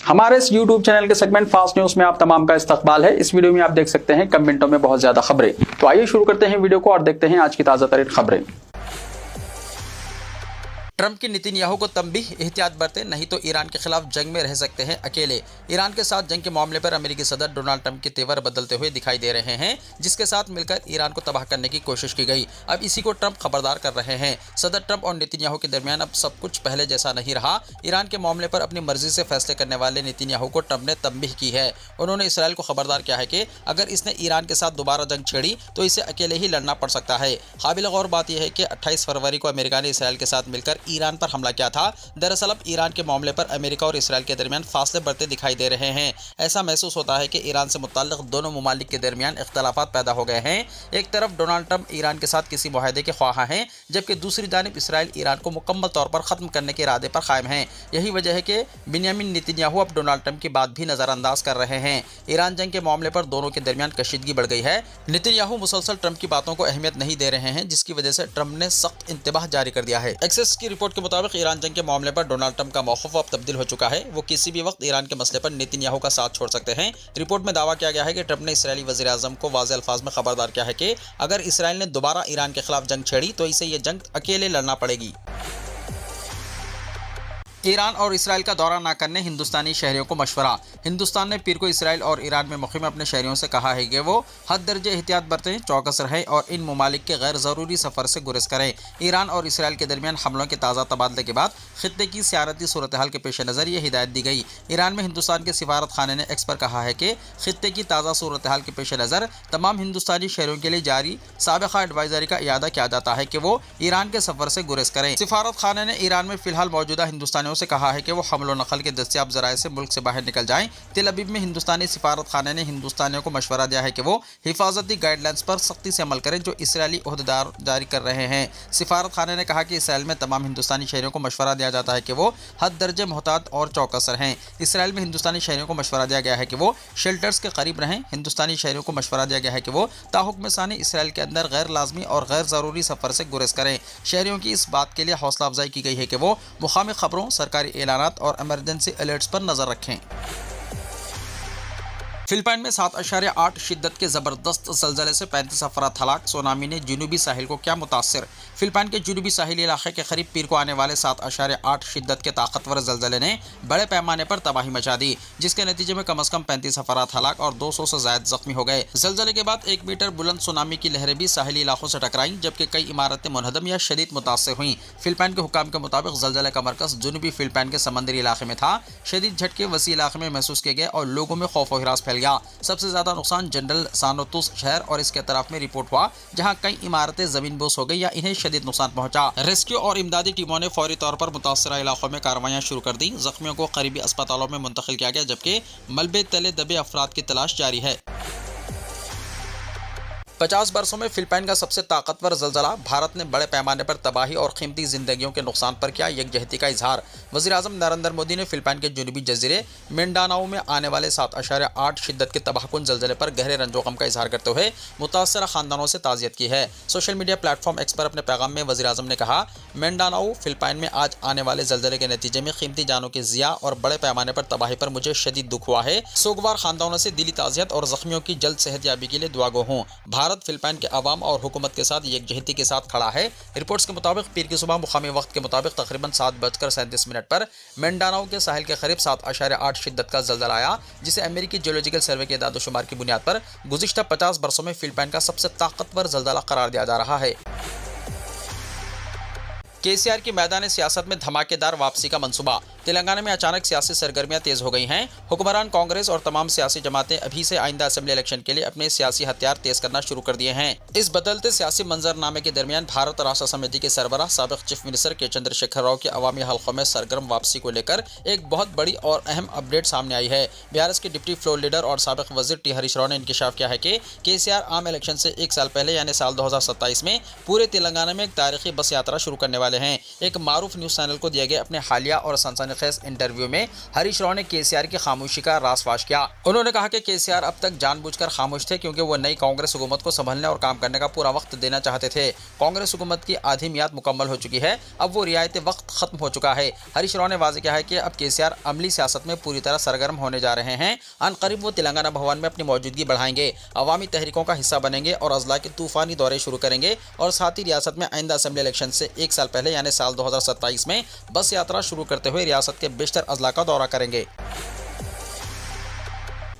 हमारे इस YouTube channel के सेगमेंट फास्ट न्यूज में आप तमाम का इस्तकबाल है। इस वीडियो में आप देख सकते हैं कम मिनटों में बहुत ज्यादा खबरें। तो आइए शुरू करते हैं वीडियो को और देखते हैं आज की ताजा तरीन खबरें। ट्रंप की नेतन्याहू को तंबीह, एहतियात बरतें नहीं तो ईरान के खिलाफ जंग में रह सकते हैं अकेले। ईरान के साथ जंग के मामले पर अमेरिकी सदर डोनाल्ड ट्रंप के तेवर बदलते हुए दिखाई दे रहे हैं, जिसके साथ मिलकर ईरान को तबाह करने की कोशिश की गई। अब इसी को ट्रंप खबरदार कर रहे हैं। सदर ट्रंप और नेतन्याहू के दरमियान अब सब कुछ पहले जैसा नहीं रहा। ईरान के मामले पर अपनी मर्जी से फैसले करने वाले नेतन्याहू को ट्रंप ने तंबीह की है। उन्होंने इसराइल को खबरदार किया है कि अगर इसने ईरान के साथ दोबारा जंग छेड़ी तो इसे अकेले ही लड़ना पड़ सकता है। काबिल गौर बात यह है कि 28 फरवरी को अमेरिका ने इसराइल के साथ मिलकर ईरान पर हमला किया था। दरअसल अब ईरान के मामले पर अमेरिका और इसराइल के दरमियान फासले बढ़ते दिखाई दे रहे हैं। ऐसा महसूस होता है कि ईरान से मुताल्लिक दोनों मुमालिक के दरमियान इख्तलाफात पैदा हो गए हैं। एक तरफ डोनाल्ड ट्रंप ईरान के साथ किसी मुआहदे के ख्वाह हैं, जबकि दूसरी जानिब इसराइल ईरान को मुकम्मल तौर पर खत्म करने के इरादे पर कायम हैं। यही वजह है कि बिन्यामिन नेतन्याहू अब डोनाल्ड ट्रंप की बात भी नजरअंदाज कर रहे हैं। ईरान जंग के मामले पर दोनों के दरमियान कशीदगी बढ़ गई है। नेतन्याहू मुसलसल ट्रंप की बातों को अहमियत नहीं दे रहे हैं, जिसकी वजह से ट्रंप ने सख्त इंतबाह जारी कर दिया है। एक्सेस की रिपोर्ट के मुताबिक ईरान जंग के मामले पर डोनाल्ड ट्रंप का मौक़िफ़ अब तब्दील हो चुका है। वो किसी भी वक्त ईरान के मसले पर नेतन्याहू का साथ छोड़ सकते हैं। रिपोर्ट में दावा किया गया है कि ट्रंप ने इसराइली वज़ीर आज़म को वाज़ेह अल्फाज में खबरदार किया है कि अगर इसराइल ने दोबारा ईरान के खिलाफ जंग छेड़ी तो इसे ये जंग अकेले लड़ना पड़ेगी। ईरान और इसराइल का दौरा न करने हिंदुस्तानी शहरियों को मशवरा। हिंदुस्तान ने पीर को इसराइल और ईरान में मुक़ीम अपने शहरियों से कहा है कि वो हद दर्जे एहतियात बरतें, चौकस रहें और इन ममालिक के गैर ज़रूरी सफ़र से गुरेज करें। ईरान और इसराइल के दरमियान हमलों के ताज़ा तबादले के बाद खित्ते की सियारती सूरत हाल के पेश नज़र ये हिदायत दी गई। ईरान में हिंदुस्तान के सिफारत खाने ने एक्स पर कहा है कि खित्ते की ताज़ा सूरत हाल के पेश नज़र तमाम हिंदुस्तानी शहरियों के लिए जारी साबिक़ा एडवाइजरी का इयादा किया जाता है कि वो ईरान के सफ़र से गुरेज करें। सिफारत खाने ने ईरान में फ़िलहाल मौजूदा हिंदुस्तानियों से कहा है कि वो हमलो नकल के दस्तियाब ज़राए से मुल्क से बाहर निकल जाएं। तेल अवीव में हिंदुस्तानी सिफारत खाने ने हिंदुस्तानियों को मशवरा दिया है कि वो हिफाजती गाइडलाइंस पर सख्ती से अमल करें जो इसराइली ओहदेदार जारी कर रहे हैं। सिफारत खाने ने कहा कि इसराइल में तमाम हिंदुस्तानी शहरियों को मशवरा दिया जाता है कि वो हद दर्जे मोहतात और चौकस रहें। इसराइल में हिंदुस्तानी शहरियों को मशवरा दिया गया है कि वो शेल्टर्स के करीब रहें। हिंदुस्तानी शहरियों को मशवरा दिया गया है कि वो ताहुक्म सानी इसराइल के अंदर गैर लाजमी और गैर ज़रूरी सफ़र से गुरेज करें। शहरियों की इस बात के लिए हौसला अफजाई की गई है कि वो मुकामी खबरों, सरकारी ऐलानात और इमरजेंसी अलर्ट्स पर नजर रखें। फिलिपाइन में 7.8 शिद्दत के ज़बरदस्त ज़लज़ले से 35 अफराद हलाक। सुनामी ने जनूबी साहिल को क्या मुतासर। फिलिपाइन के जनूबी साहिली इलाके के करीब पीर को आने वाले 7.8 शिद्दत के ताकतवर ज़लज़ले ने बड़े पैमाने पर तबाही मचा दी, जिसके नतीजे में कम अज़ कम 35 अफराद हलाक और 200 से ज़ायद ज़ख्मी हो गए। ज़लज़ले के बाद 1 मीटर बुलंद सुनामी की लहरें भी साहिली इलाकों से टकराईं, जबकि कई इमारतें मुनहदम या शदीद मुतासर हुईं। फिलिपाइन के हुकाम के मुताबिक ज़लज़ले का मरकज़ जनूबी फिलिपाइन के समंदरी इलाके में था। शदीद झटके वसी इलाके में महसूस किए गए और लोगों में खौफ व हिरास फैल गया। सबसे ज़्यादा नुकसान जनरल सानोतुस शहर और इसके अतराफ में रिपोर्ट हुआ, जहां कई इमारतें ज़मीन बोस हो गई या इन्हें शदीद नुकसान पहुंचा। रेस्क्यू और इमदादी टीमों ने फौरी तौर पर मुतासरा इलाकों में कार्रवाइयां शुरू कर दी। जख्मियों को करीबी अस्पतालों में मुंतकिल किया गया, जबकि मलबे तले दबे अफराद की तलाश जारी है। 50 बरसों में फिलिपाइन का सबसे ताकतवर ज़लज़ला। भारत ने बड़े पैमाने पर तबाही और कीमती जिंदगियों के नुकसान पर किया यकजहती का इजहार। वज़ीर आज़म नरेंद्र मोदी ने फिलिपाइन के जनूबी जजीरे मिंडानाओ में आने वाले 7.8 शिद्दत के तबाहकुन ज़लज़ले पर गहरे रंजो गम का इजहार करते हुए मुतासरा ख़ानदानों से ताज़ियत की है। सोशल मीडिया प्लेटफॉर्म एक्स पर अपने पैगाम में वज़ीर आज़म ने कहा, मिंडानाओ फिलिपाइन में आज आने वाले ज़लज़ले के नतीजे में कीमती जानों के ज़िया और बड़े पैमाने पर तबाही पर मुझे शदीद दुख हुआ है। सोगवार ख़ानदानों से दिली ताज़ियत और ज़ख्मियों की जल्द सेहतयाबी के लिए दुआगो हूँ। भारत फिलिपाइन के अवाम और हुकूमत के साथ यकजहती के साथ खड़ा है। रिपोर्ट्स के मुताबिक पीर की सुबह मुकामी वक्त के मुताबिक तकरीबन 7:37 पर मिंडानाओ के साहिल के करीब 7.8 शिद्दत का ज़लज़ला आया, जिसे अमेरिकी जियोलॉजिकल सर्वे के दादोशुमार की बुनियाद पर गुज़िश्ता 50 बरसों में फिलिपाइन का सबसे ताकतवर ज़लज़ला करार दिया जा रहा है। केसीआर की मैदान सियासत में धमाकेदार वापसी का मंसूबा। तेलंगाना में अचानक सियासी सरगर्मियां तेज हो गई हैं। हुक्मरान कांग्रेस और तमाम सियासी जमातें अभी से आइंदा असेंबली इलेक्शन के लिए अपने सियासी हथियार तेज करना शुरू कर दिए हैं। इस बदलते सियासी मंजरनामे के दरमियान भारत राष्ट्र समिति के सरबराह साबिक चीफ मिनिस्टर के चंद्रशेखर राव की अवामी हल्कों में सरगर्म वापसी को लेकर एक बहुत बड़ी और अहम अपडेट सामने आई है। बीआरएस के डिप्टी फ्लोर लीडर और साबिक वजीर टी हरीश राव ने इंकशाफ किया है कि केसीआर आम इलेक्शन से 1 साल पहले यानी साल 2027 में पूरे तेलंगाना में एक तारीखी बस यात्रा शुरू करने वाले हैं। एक मारूफ न्यूज़ चैनल को दिए गए अपने हालिया और सनसनी خیز انٹرویو میں ہریش راؤ نے KCR کی خاموشی کا راز فاش کیا۔ انہوں نے کہا کہ KCR اب تک جان بوجھ کر خاموش تھے کیونکہ وہ نئی کانگریس حکومت کو سنبھلنے اور کام کرنے کا پورا وقت دینا چاہتے تھے۔ کانگریس حکومت کی آدھی میعاد مکمل ہو چکی ہے، اب وہ رعایت وقت ختم ہو چکا ہے۔ ہریش راؤ نے واضح کیا ہے کہ اب KCR عملی سیاست میں پوری طرح سرگرم ہونے جا رہے ہیں۔ ان قریب وہ تلنگانہ بھون میں اپنی موجودگی بڑھائیں گے، عوامی تحریکوں کا حصہ بنیں گے اور اضلاع کے طوفانی دورے شروع کریں گے اور ساتھ ہی ریاست میں آئندہ اسمبلی الیکشن سے ایک سال پہلے یعنی سال 2027 میں بس یاترا شروع کرتے ہوئے ریاست کے بیشتر اضلاع کا دورہ کریں گے۔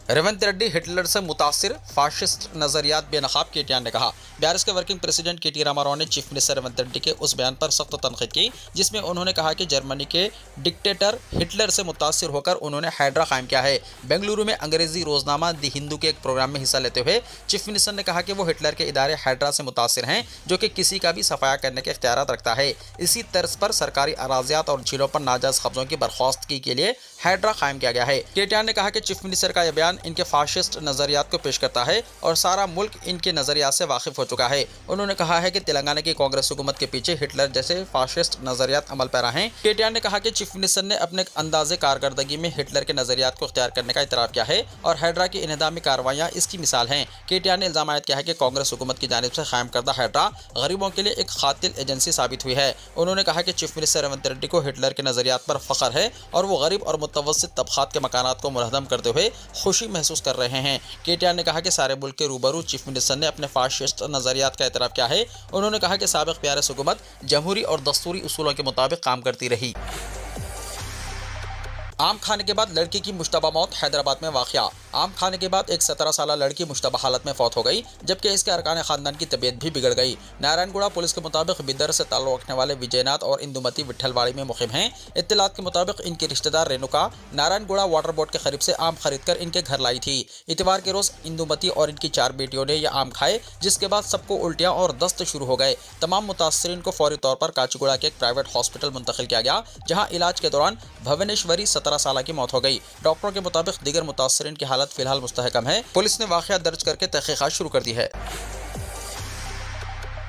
ریونت ریڈی ہٹلر سے متاثر، فاشسٹ نظریات بے نقاب، KTR نے کہا۔ BRS کے working president KT Rama Rao نے چیف منسٹر ریونت ریڈی کے اس بیان پر سخت تنقید کی جس میں انہوں نے کہا کہ جرمنی کے ڈکٹیٹر ہٹلر سے متاثر ہو کر انہوں نے ہائیڈرا قائم کیا ہے۔ بنگلورو میں انگریزی روزنامہ دی ہندو کے ایک پروگرام میں حصہ لیتے ہوئے چیف منسٹر نے کہا کہ وہ ہٹلر کے ادارے ہائیڈرا سے متاثر ہیں جو کہ کسی کا بھی صفایا کرنے کے اختیارات رکھتا ہے۔ اسی طرز پر سرکاری اراضیات اور جھیلوں پر ناجائز قبضوں کی برخواستگی کے لیے ہائیڈرا قائم کیا گیا ہے۔ KTR نے کہا کہ چیف منسٹر کا یہ بیان ان کے فاشسٹ نظریات کو پیش کرتا ہے اور سارا ملک ان کے نظریات سے واقف ہو چکا ہے۔ انہوں نے کہا ہے کہ تلنگانہ کی کانگریس حکومت کے پیچھے ہٹلر جیسے فاشسٹ نظریات عمل پیرا ہیں۔ KTR نے کہا کہ چیف منسٹر نے اپنے انداز کارکردگی میں ہٹلر کے نظریات کو اختیار کرنے کا اعتراف کیا ہے اور ہائیڈرا کی انہدامی کارروائیاں اس کی مثال ہیں۔ KTR نے الزام عائد کیا ہے کہ کانگریس حکومت کی جانب سے قائم کردہ ہائیڈرا غریبوں کے لیے ایک قاتل ایجنسی ثابت ہوئی ہے۔ انہوں نے کہا کہ چیف منسٹر ریونت ریڈی کو ہٹلر کے نظریات پر فخر ہے اور وہ غریب اور متوسط طبقات کے مکانات کو منہدم کرتے ہوئے خوشی محسوس کر رہے ہیں۔ KTR نے کہا کہ سارے ملک کے روبرو چیف منسٹر نے اپنے فاشسٹ نظریات کا اعتراف کیا ہے۔ انہوں نے کہا کہ سابق BRS حکومت جمہوری اور دستوری اصولوں کے مطابق کام کرتی رہی۔ آم کھانے کے بعد لڑکی کی مشتبہ موت، حیدرآباد میں واقعہ۔ آم کھانے کے بعد ایک 17 سالہ لڑکی مشتبہ حالت میں فوت ہو گئی جبکہ اس کے ارکان خاندان کی طبیعت بھی بگڑ گئی۔ نارائن گوڑہ پولیس کے مطابق بدر سے تعلق رکھنے والے وجے ناتھ اور اندومتی وٹھل واڑی میں مقیم ہیں۔ اطلاعات کے مطابق ان کی رشتہ دار رینوکا نارائن گوڑہ واٹر بورڈ کے قریب سے آم خرید کر ان کے گھر لائی تھی۔ اتوار کے روز اندومتی اور ان کی 4 بیٹیوں نے یہ آم کھائے جس کے بعد سب کو الٹیاں اور دست شروع ہو گئے۔ تمام متاثرین کو فوری طور پر کاچیگوڑہ کے ایک پرائیویٹ ہاسپٹل منتقل کیا گیا جہاں علاج کے دوران بھونیشوری 17 سالہ کی موت ہو گئی۔ ڈاکٹروں کے مطابق دیگر متاثرین کی حالت فی الحال مستحکم ہے۔ پولیس نے واقعہ درج کر کے تحقیقات شروع کر دی ہے۔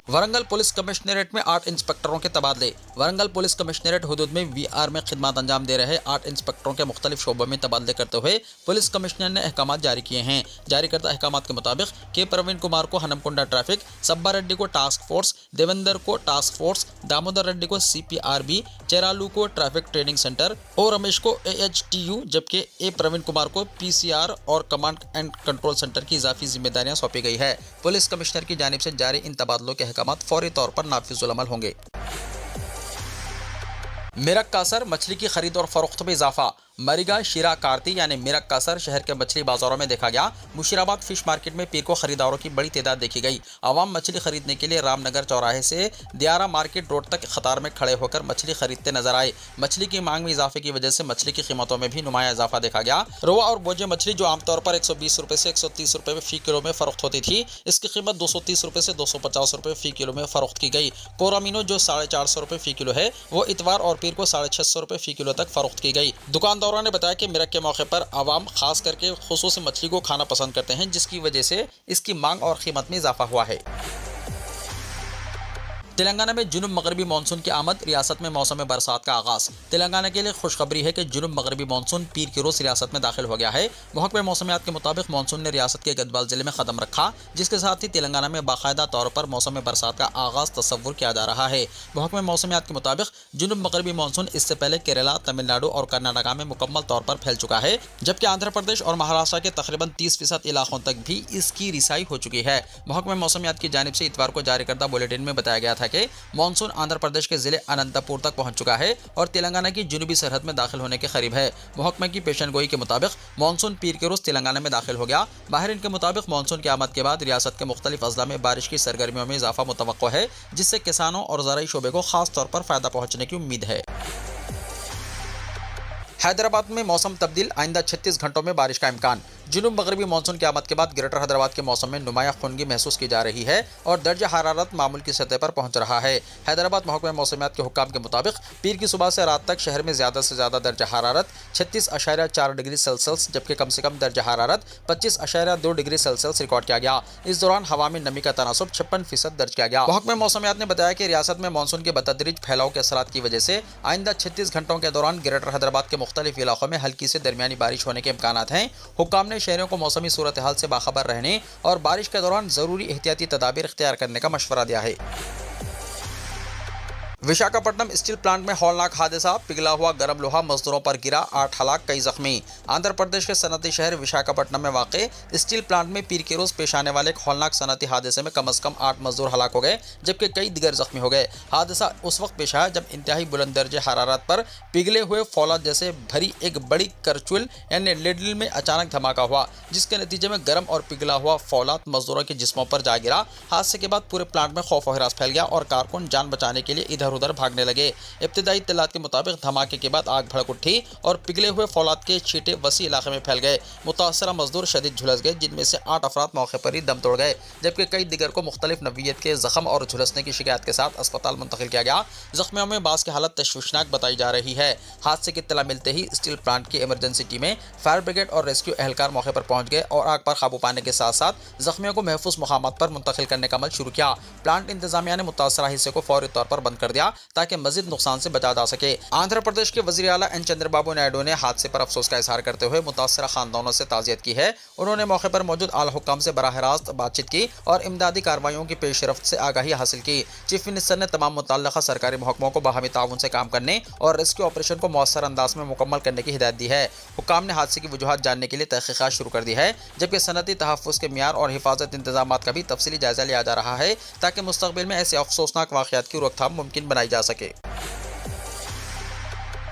ورنگل پولیس کمشنریٹ میں 8 انسپکٹروں کے تبادلے۔ ورنگل پولیس کمشنریٹ حدود میں VR میں خدمات انجام دے رہے 8 انسپکٹروں کے مختلف شعبوں میں تبادلے کرتے ہوئے پولیس کمشنر نے احکامات جاری کیے ہیں۔ جاری کردہ احکامات کے مطابق کے پروین کمار کو ہنمکنڈا ٹریفک، سبا ریڈی کو ٹاسک فورس، دیوندر کو ٹاسک فورس، دامودر ریڈی کو CPRB، چیرالو کو ٹریفک ٹریننگ سینٹر اور رمیش کو AHTU جبکہ اے پروین کمار کو PCR اور کمانڈ اینڈ کنٹرول سینٹر کی اضافی ذمہ داریاں سونپی گئی ہے۔ پولیس کمشنر کی جانب سے جاری ان تبادلوں کے احکامات فوری طور پر نافذ العمل ہوں گے۔ میرک کا اثر، مچھلی کی خرید اور فروخت میں اضافہ۔ مریگا شیرا کارتی یعنی میرک کا اثر شہر کے مچھلی بازاروں میں دیکھا گیا۔ مشیرآباد فش مارکیٹ میں پیر کو خریداروں کی بڑی تعداد دیکھی گئی۔ عوام مچھلی خریدنے کے لیے رام نگر چوراہے سے دیارہ مارکیٹ روڈ تک قطار میں کھڑے ہو کر مچھلی خریدتے نظر آئے۔ مچھلی کی مانگ میں اضافے کی وجہ سے مچھلی کی قیمتوں میں بھی نمایاں اضافہ دیکھا گیا۔ روا اور بوجے مچھلی جو عام طور پر 120 روپے سے 130 روپے فی کلو میں فروخت ہوتی تھی، اس کی قیمت 230 روپے سے 250 روپے فی کلو میں فروخت کی گئی۔ کورامینو جو 450 روپے فی کلو ہے وہ اتوار اور پیر کو 650 روپے فی کلو تک فروخت کی گئی۔ دکانداروں نے بتایا کہ میرک کے موقع پر عوام خاص کر کے خصوصی مچھلی کو کھانا پسند کرتے ہیں جس کی وجہ سے اس کی مانگ اور قیمت میں اضافہ ہوا ہے۔ تلنگانہ میں جنوب مغربی مانسون کی آمد، ریاست میں موسم برسات کا آغاز۔ تلنگانہ کے لیے خوشخبری ہے کہ جنوب مغربی مانسون پیر کے روز ریاست میں داخل ہو گیا ہے۔ محکمہ موسمیات کے مطابق مانسون نے ریاست کے گدوال ضلع میں قدم رکھا جس کے ساتھ ہی تلنگانہ میں باقاعدہ طور پر موسم برسات کا آغاز تصور کیا جا رہا ہے۔ محکمہ موسمیات کے مطابق جنوب مغربی مانسون اس سے پہلے کیرلا، تمل ناڈو اور کرناٹکا میں مکمل طور پر پھیل چکا ہے جبکہ آندھرا پردیش اور مہاراشٹر کے تقریباً 30% علاقوں تک بھی اس کی رسائی ہو چکی ہے۔ محکمہ موسمیات کی جانب سے اتوار کو جاری کردہ بلیٹن میں بتایا گیا تھا کہ مانسون آندھرا پردیش کے ضلع اننتا پور تک پہنچ چکا ہے اور تلنگانہ کی جنوبی سرحد میں داخل ہونے کے قریب ہے۔ محکمہ کی پیشن گوئی کے مطابق مانسون پیر کے روز تلنگانہ میں داخل ہو گیا۔ ماہرین کے مطابق مانسون کی آمد کے بعد ریاست کے مختلف اضلاع میں بارش کی سرگرمیوں میں اضافہ متوقع ہے جس سے کسانوں اور زرعی شعبے کو خاص طور پر فائدہ پہنچنے کی امید ہے۔ हैदराबाद में मौसम तब्दील, आइंदा 36 घंटों में बारिश का इम्कान। जुनूब मगरबी मानसून की आमद के बाद ग्रेटर हैदराबाद के मौसम में नुमाया खुनगी महसूस की जा रही है और दर्जा हरारत मामूल की सतह पर पहुंच रहा है। हैदराबाद महकमा मौसमियात के हुक्काम के मुताबिक पीर की सुबह से रात तक शहर में ज़्यादा से ज़्यादा दर्जा हरारत 36.4 डिग्री सेल्सियस जबकि कम से कम दर्जा हरारत 25.2 डिग्री सेल्सियस रिकॉर्ड किया गया। इस दौरान हवा में नमी का तनासुब 56% दर्ज किया गया। महकमा मौसमियात ने बताया कि रियासत में मानसून के बतदरीज फैलाव के असरात की वजह से आइंदा 36 घंटों के दौरान ग्रेटर हैदराबाद के मुख्तलिफ इलाकों में हल्की से दरमियानी बारिश होने के इम्कानात हैं। हुक्काम ने शहरों को मौसमी सूरत हाल से बाखबर रहने और बारिश के दौरान जरूरी एहतियाती तदाबीर इख्तियार करने का मशवरा दिया है। विशाखापट्टनम स्टील प्लांट में हौलनाक हादसा, पिघला हुआ गर्म लोहा मजदूरों पर गिरा, 8 हलाक, कई जख्मी। आंध्र प्रदेश के सनती शहर विशाखापट्टनम में वाक़े स्टील प्लांट में पीर के रोज पेश आने वाले एक हौलनाक सनती हादसे में कम से कम 8 मजदूर हलाक हो गए जबकि कई दिगर जख्मी हो गए। हादसा उस वक्त पेश आया जब इंतहाई बुलंद दर्जे हरारत पर पिघले हुए फौलाद जैसे भरी एक बड़ी करचुल यानी लेडल में अचानक धमाका हुआ, जिसके नतीजे में गर्म और पिघला हुआ फौलाद मजदूरों के जिस्मों पर जा गिरा। हादसे के बाद पूरे प्लांट में खौफ और हिरास फैल गया और कारकुन जान बचाने के लिए इधर उधर भागने लगे। इब्तिदाई इत्तलात के मुताबिक धमाके के बाद आग भड़क उठी और पिघले हुए फौलाद के छींटे वसी इलाके में फैल गए। मुतासरा मजदूर शदीद झुलस गए जिनमें से 8 अफराद मौके पर ही दम तोड़ गए जबकि कई दिगर को मुख्तलिफ नवीयत के जख्म और झुलसने की शिकायत के साथ अस्पताल मुंतकिल किया गया। जख्मियों में बास की हालत तशवीशनाक बताई जा रही है। हादसे की इत्तला मिलते ही स्टील प्लांट की इमरजेंसी टीमें, फायर ब्रिगेड और रेस्क्यू एहलकार मौके पर पहुंच गए और आग पर काबू पाने के साथ साथ जख्मियों को महफूज मुकामात पर मुंतकिल करने का अमल शुरू किया। प्लांट इंतजामिया ने मुतासरा हिस्से को फौरी तौर पर बंद कर दिया ताकि मजीद नुकसान से बचा जा सके। आंध्र प्रदेश के वजीर आला एन चंद्रबाबू नायडू ने हादसे पर अफसोस का इजहार करते हुए मुतासरा खानदानों से ताज़ियत की है। उन्होंने मौके पर मौजूद आला हुक्काम से बराह रास्त बातचीत की और इमदादी कार्रवाइयों की पेशरफ्त से आगाही हासिल की। चीफ मिनिस्टर ने तमाम मुतल्लिक़ा सरकारी महकमों को बाहमी ताउन से काम करने और रेस्क्यू ऑपरेशन को मौसर अंदाज में मुकम्मल करने की हिदायत दी है। हुक्काम ने हादसे की वजूहात जानने के लिए तहक़ीक़ात शुरू कर दी है जबकि सनती तहफ़्फ़ुज़ के मियार और हिफाजत इंतजामात का भी तफसीली जायजा लिया जा रहा है ताकि मुस्तक़बिल में ऐसे अफसोसनाक वाक़यात की रोकथाम मुमकिन बनाई जा सके।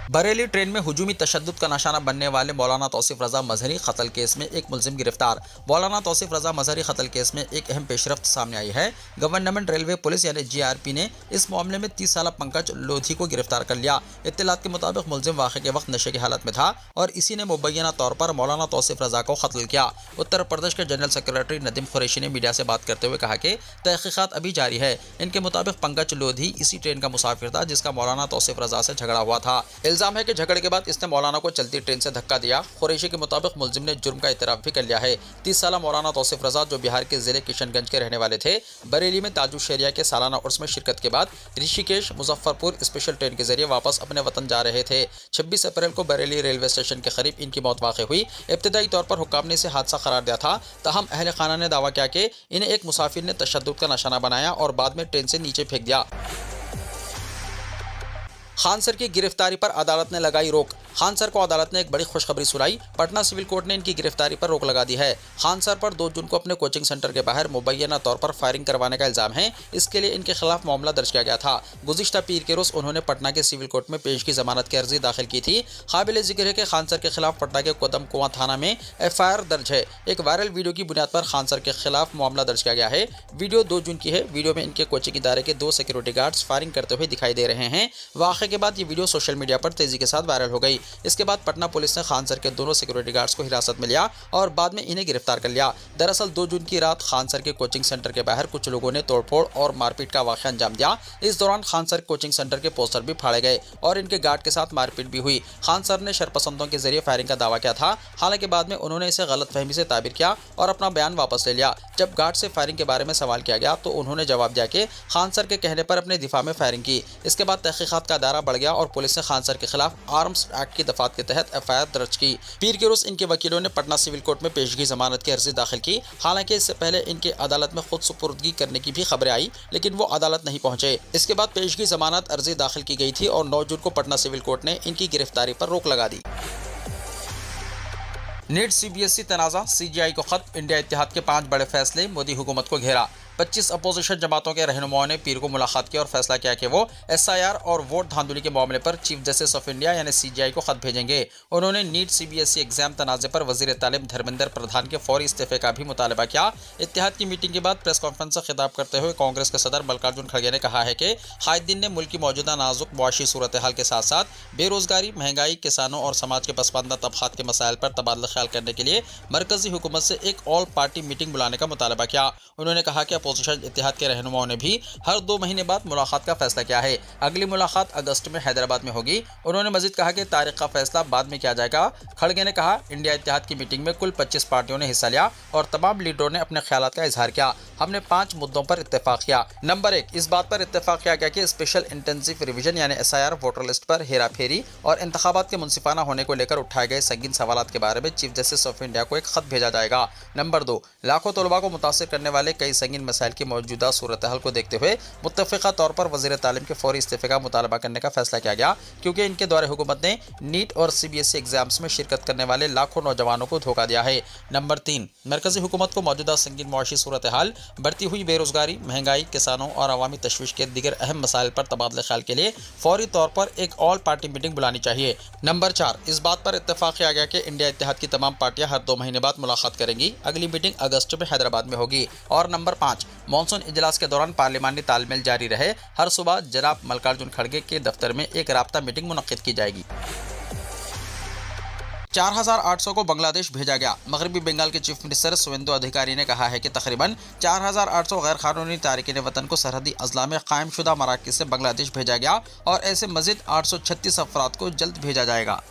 बरेली ट्रेन में हुजूमी तशद्दुद का निशाना बनने वाले मौलाना तौसीफ रज़ा मजहरी कत्ल केस में एक मुलजिम गिरफ्तार। मौलाना तौसीफ रज़ा मजहरी कत्ल केस में एक अहम पेशरफ्त सामने आई है। गवर्नमेंट रेलवे पुलिस यानी GRP ने इस मामले में 30 साला पंकज लोधी को गिरफ्तार कर लिया। इत्तलात के मुताबिक मुलजिम वाक़े के वक्त नशे की हालत में था और इसी ने मुबैना तौर पर मौलाना तौसीफ रज़ा को कत्ल किया। उत्तर प्रदेश के जनरल सेक्रेटरी नदीम कुरैशी ने मीडिया से बात करते हुए कहा कि तहक़ीक़ात अभी जारी है। इनके मुताबिक पंकज लोधी इसी ट्रेन का मुसाफिर था जिसका मौलाना तौसीफ रज़ा से झगड़ा हुआ था। इल्जाम है कि झगड़े के बाद इसने मौलाना को चलती ट्रेन से धक्का दिया। कुरैशी के मुताबिक मुलजिम ने जुर्म का इतराफ़ भी कर लिया है। 30 साला मौलाना तौसीफ रज़ा जो बिहार के ज़िले किशनगंज के रहने वाले थे, बरेली में ताजुश शरिया के सालाना उर्स में शिरकत के बाद ऋषिकेश मुजफ्फरपुर स्पेशल ट्रेन के जरिए वापस अपने वतन जा रहे थे। 26 अप्रैल को बरेली रेलवे स्टेशन के करीब इनकी मौत वाक़ई हुई। इब्तिदाई तौर पर हुक्काम ने इसे हादसा करार दिया था, ताहम अहले खाना ने दावा किया कि इन्हें एक मुसाफिर ने तशद्दुद का निशाना बनाया और बाद में ट्रेन से नीचे फेंक दिया। खान सर की गिरफ्तारी पर अदालत ने लगाई रोक। खान सर को अदालत ने एक बड़ी खुशखबरी सुनाई। पटना सिविल कोर्ट ने इनकी गिरफ्तारी पर रोक लगा दी है। खान सर पर 2 जून को अपने कोचिंग सेंटर के बाहर मुबैना तौर पर फायरिंग करवाने का इल्जाम है। इसके लिए इनके खिलाफ मामला दर्ज किया गया था। गुज़िश्ता पीर के रोज़ उन्होंने पटना के सिविल कोर्ट में पेशगी ज़मानत की अर्जी दाखिल की थी। काबिल जिक्र है कि खान सर के खिलाफ पटना के कोदम कुआं थाना में FIR दर्ज है। एक वायरल वीडियो की बुनियाद पर खान सर के खिलाफ मामला दर्ज किया गया है। वीडियो 2 जून की है। वीडियो में इनके कोचिंग इदारे के 2 सिक्योरिटी गार्ड्स फायरिंग करते हुए दिखाई दे रहे हैं। वाक़े के बाद ये वीडियो सोशल मीडिया पर तेजी के साथ वायरल हो गई। इसके बाद पटना पुलिस ने खान सर के दोनों सिक्योरिटी गार्ड्स को हिरासत में लिया और बाद में इन्हें गिरफ्तार कर लिया। दरअसल 2 जून की रात खान सर के कोचिंग सेंटर के बाहर कुछ लोगों ने तोड़फोड़ और मारपीट का वाक़या अंजाम दिया। इस दौरान खान सर कोचिंग सेंटर के पोस्टर भी फाड़े गए और इनके गार्ड के साथ मारपीट भी हुई। खान सर ने शरपसंदों के जरिए फायरिंग का दावा किया था, हालांकि बाद में उन्होंने इसे गलतफहमी से ताबीर किया और अपना बयान वापस ले लिया। जब गार्ड से फायरिंग के बारे में सवाल किया गया तो उन्होंने जवाब दिया कि खान सर के कहने पर अपने दिफा में फायरिंग की। इसके बाद तहकीकात का दायरा बढ़ गया और पुलिस ने खान सर के खिलाफ आर्म्स एक्ट की दफात के तहत FIR दर्ज की। पीर के रोज इनके वकीलों ने पटना सिविल कोर्ट में पेशगी जमानत की अर्जी दाखिल की। हालांकि इससे पहले इनके अदालत में खुद सुपुर्दगी करने की भी खबरें आई, लेकिन वो अदालत नहीं पहुंचे। इसके बाद पेशगी जमानत अर्जी दाखिल की गई थी और 9 जून को पटना सिविल कोर्ट ने इनकी गिरफ्तारी पर रोक लगा दी। नीट CBSE तनाज़ा, CGI को खत, इंडिया इत्तेहाद के 5 बड़े फैसले, मोदी हुकूमत को घेरा। 25 अपोजिशन जमातों के रहनुमाओं ने पीर को मुलाकात की और फैसला किया कि वो SIR और वोट धांधली के मामले पर चीफ जस्टिस ऑफ इंडिया यानी CJI को खत भेजेंगे। उन्होंने नीट CBSE एग्जाम तनाज़े पर वजीर तालीम धर्मेंद्र प्रधान के फौरी इस्तीफे का भी मुतालबा किया। इत्तेहाद की मीटिंग के बाद प्रेस कॉन्फ्रेंस से खिताब करते हुए कांग्रेस के सदर मल्लिकार्जुन खड़गे ने कहा है कि कायदीन ने मुल्क की मौजूदा नाजुक मुआशी सूरत हाल के साथ साथ बेरोजगारी, महंगाई, किसानों और समाज के पसमानदा तबकात के मसाइल पर तबादला ख्याल करने के लिए मरकजी हुकूमत से एक ऑल पार्टी मीटिंग बुलाने का मुतालबा किया। उन्होंने कहा कि अपोजिशन इत्तेहाद के रहनुमाओं ने भी हर 2 महीने बाद मुलाकात का फैसला किया है। अगली मुलाकात अगस्त में हैदराबाद में होगी। उन्होंने मजीद कहा कि तारीख का फैसला बाद में किया जाएगा। खड़गे ने कहा, इंडिया इत्तेहाद की मीटिंग में कुल 25 पार्टियों ने हिस्सा लिया और तमाम लीडरों ने अपने ख्यालात का इजहार किया। हमने 5 मुद्दों पर इत्तेफाक किया। नंबर 1, इस बात पर इत्तेफाक किया गया कि स्पेशल इंटेंसिव रिवीजन यानी SIR वोटर लिस्ट पर हेरा फेरी और इंतखाबात के मुनसिफाना होने को लेकर उठाए गए संगीन सवालात के बारे में चीफ जस्टिस ऑफ इंडिया को एक खत भेजा जाएगा। नंबर 2, लाखों तलबा को मुतासिर करने वाले कई संगीन मसाइल की मौजूदा सूरत हाल को देखते हुए मुत्तफ़िक़ा तौर पर वज़ीर तालीम के फौरी इस्तीफे का मुतालबा करने का फैसला किया गया, क्योंकि इनके दौरे हुकूमत ने नीट और CBSE एग्जाम्स में शिरकत करने वाले लाखों नौजवानों को धोखा दिया है। नंबर 3, मरकजी हुकूमत को मौजूदा संगीन मुआशी सूरत हाल, बढ़ती हुई बेरोजगारी, महंगाई, किसानों और अवामी तशवीश के दीगर अहम मसाइल पर तबादला ख्याल के लिए फौरी तौर पर एक ऑल पार्टी मीटिंग बुलानी चाहिए। नंबर 4, इस बात पर इत्तेफाक किया गया कि इंडिया इत्तेहाद की तमाम पार्टियां हर 2 महीने बाद मुलाकात करेंगी। अगली मीटिंग अगस्त में हैदराबाद में होगी। और नंबर 5, मॉनसून इजलास के दौरान पार्लिमानी तालमेल जारी रहे। हर सुबह जनाब मल्लिकार्जुन खड़गे के दफ्तर में एक राब्ता मीटिंग मुनक्किद की जाएगी। 4800 को बांग्लादेश भेजा गया। मगरबी बंगाल के चीफ मिनिस्टर सुवेंदु अधिकारी ने कहा है कि तकरीबन 4800 गैर कानूनी तारिकीन वतन को सरहदी अजला में कायम शुदा मराकज़ से बांग्लादेश भेजा गया और ऐसे मज़ीद 836 अफराद को जल्द भेजा जाएगा।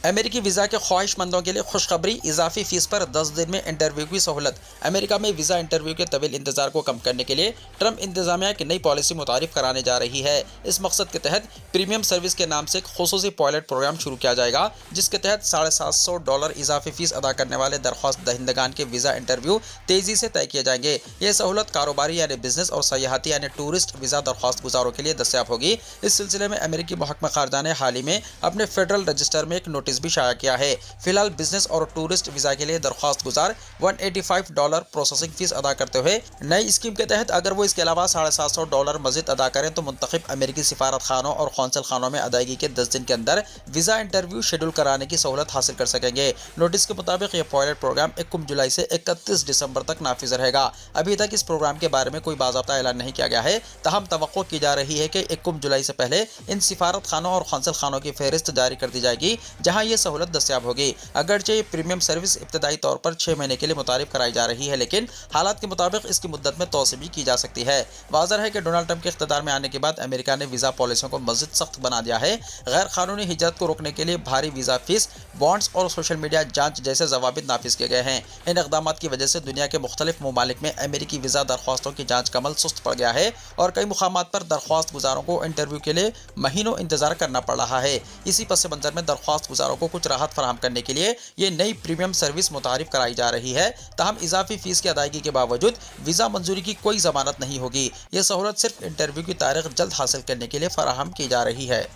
अमेरिकी वीज़ा के ख्वाहिशमंदों के लिए खुशखबरी, इजाफी फीस पर 10 दिन में इंटरव्यू की सहूलत। अमेरिका में वीज़ा इंटरव्यू के तवील इंतजार को कम करने के लिए ट्रंप इंतजामिया की नई पॉलिसी मुतारिफ कराने जा रही है। इस मकसद के तहत प्रीमियम सर्विस के नाम से एक खुसूसी पायलट प्रोग्राम शुरू किया जाएगा, जिसके तहत $750 इजाफी फीस अदा करने वाले दरख्वास्त दहिंदगान के वीज़ा इंटरव्यू तेज़ी से तय किए जाएंगे। यह सहूलत कारोबारी यानी बिजनेस और सयाहती यानी टूरिस्ट वीज़ा दरख्वास्त गुजारों के लिए दस्तयाब होगी। इस सिलसिले में अमेरिकी महकमा खारजा ने हाल ही में अपने फेडरल रजिस्टर में एक नोटिस भी शाया किया है। फिलहाल बिजनेस और टूरिस्ट वीजा के लिए दरख्वास्त गुजार $185 प्रोसेसिंग फीस अदा करते हुए नई स्कीम के तहत अगर वो इसके अलावा $750 मजीद अदा करें तो मुंतखब अमेरिकी सिफारत खानों और कौंसल खानों में अदायगी के 10 दिन के अंदर वीजा इंटरव्यू शेड्यूल कराने की सहूलत हासिल कर सकेंगे। नोटिस के मुताबिक यह पायलट प्रोग्राम 1 जुलाई से 31 दिसंबर तक नाफिज रहेगा। अभी तक इस प्रोग्राम के बारे में कोई बाज़ाब्ता ऐलान नहीं किया गया है, तहम तवक्को की जा रही है कि 1 जुलाई से पहले इन सिफारत खानों और कौंसल खानों की फहरिस्त जारी कर दी जाएगी जहां ये सहूलत दस्तयाब होगी। अगरचे ये प्रीमियम सर्विस इब्तदाई तौर पर 6 महीने के लिए मुतारिफ कराई जा रही है, लेकिन हालात के मुताबिक इसकी मुद्दत में तोसी भी की जा सकती है। वाज़ह है कि डोनाल्ड ट्रंप के इख्तियार में आने के बाद अमेरिका ने वीज़ा पॉलिसियों को मज़ीद सख्त बना दिया है। गैर कानूनी हिजरत को रोकने के लिए भारी वीज़ा फीस, बॉन्ड्स और सोशल मीडिया जांच जैसे ज़वाबित नाफिज किए गए हैं। इन इक़दाम की वजह से दुनिया के मुख्तलिफ ममालिक में अमेरिकी वीज़ा दरख्वास्तों की जाँच का अमल सुस्त पड़ गया है और कई मुकामात पर दरख्वास्त गुजारों को इंटरव्यू के लिए महीनों इंतजार करना पड़ रहा है। इसी पस मंज़र में दरख्वास्त गुजारों को कुछ राहत फराहम करने के लिए ये नई प्रीमियम सर्विस मुतारिफ कराई जा रही है। तहम इजाफी फीस की अदायगी के बावजूद वीज़ा मंजूरी की कोई जमानत नहीं होगी। यह सहूलत सिर्फ इंटरव्यू की तारीख जल्द हासिल करने के लिए फराहम की जा रही है।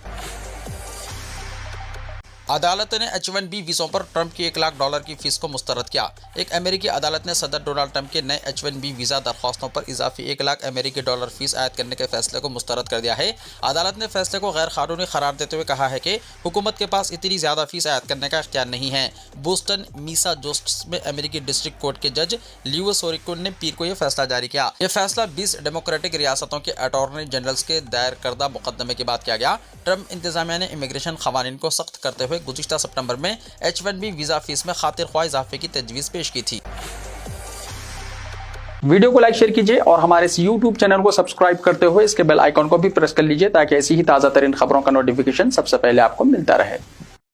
अदालत ने H-1B वीज़ों पर ट्रंप की $1 लाख की फीस को मुस्तरद किया। एक अमेरिकी अदालत ने सदर डोनाल्ड ट्रंप के नए H-1B वीज़ा दरख्वास्तों पर इजाफी $1 लाख अमेरिकी फीस आयद करने के फैसले को मुस्तरद कर दिया है। अदालत ने फैसले को गैर कानूनी करार देते हुए कहा है कि हुकूमत के पास इतनी ज़्यादा फीस आयद करने का इख्तियार नहीं है। बोस्टन मिसाचुसेट्स में अमेरिकी डिस्ट्रिक्ट कोर्ट के जज ल्यूइस ओरिकुन ने पीर को यह फैसला जारी किया। यह फैसला 20 डेमोक्रेटिक रियासतों के अटॉर्नी जनरल्स के दायर करदा मुकदमे के बाद किया गया। ट्रंप इंतजामिया ने इमिग्रेशन कवानीन को सख्त करते हुए गुज़िश्ता सितंबर में H-1B वीज़ा फीस में खातिर ख्वाह इजाफे की तजवीज़ पेश की थी। वीडियो को लाइक शेयर कीजिए और हमारे इस YouTube चैनल को सब्सक्राइब करते हुए इसके बेल आइकॉन को भी प्रेस कर लीजिए ताकि ऐसी ही ताज़ा तरीन खबरों का नोटिफिकेशन सबसे पहले आपको मिलता रहे।